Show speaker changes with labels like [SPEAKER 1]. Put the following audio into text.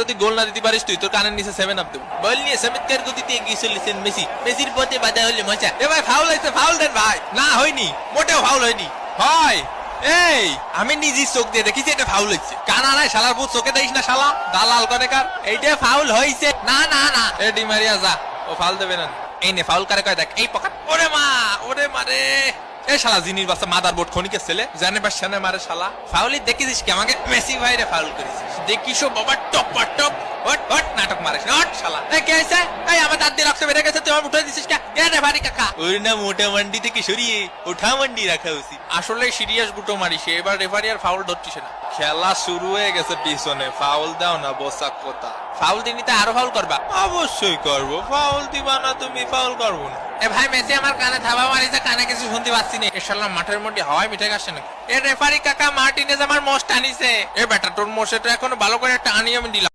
[SPEAKER 1] যদি গোল না দিতে পারিস তুই তোর কানের নিচে 7 আপ দেব। বল নিয়ে চমৎকার গতিতে এগিয়ে চলেছেন মেসি, মেসির পথে বাধা হলে মজা। এ ভাই ফাউল হয়েছে, ফাউল দেন ভাই। না হয়নি, মোটেও ফাউল হয়নি। হয় এই আমি নিজে চোখ দিয়ে দেখেছি এটা ফাউল হয়েছে। কানা নাই শালার পুত, চোখে দেখিস না শালা দালাল করেকার। এইটা ফাউল হয়েছে। না না না এ ডি মারিয়া যা, ও ফাউল দেবে না। এই নে ফাউল করে কয় দেখ, এই পকেট। ওরে মা, ওরে মারে। এই শালা জিনির বাচ্চা মাদার বোর্ড খনিকের ছেলে, জানে বা শানে মারে শালা। ফাউলি দেখেছিস কি আমাকে? মেসি ভাইরে ফাউল করেছিস দেখিস বাবা, টপ টপ হট হট নাটক মারিস হট শালা। এই কে আছে? এই আমার দাঁত দিয়ে রক্ত বেরিয়ে গেছে, তুই আমার উঠে দিছিস কে? এ রে ভারী কাকা, ওর না মোটা মান্ডি থেকে সরিয়ে ওঠা মান্ডি রাখা উচিত। আসলে সিরিয়াস গুটো মারিস, এবার রেফারি আর ফাউল ধরছিস না। খেলা শুরু হয়ে গেছে পিছনে, ফাউল দাও না বসাক কথা। ফাউল দিনি তো আরো ফাউল করবা? অবশ্যই করবো, ফাউল দিবা না তুমি? ফাউল করবো না। এ ভাই মেসি আমার কানে থাবা মারিছে, কানে কিছু শুনতে পাচ্ছি না। এ শালা মাঠের মধ্যে হাওয়ায় মিঠে আসছে নাকি? এ রেফারি কাকা মার্টিনেজ আমার মোষ টানিছে। এ বেটা তোর মোষে তো এখনো ভালো করে টানি আমি দিলাম।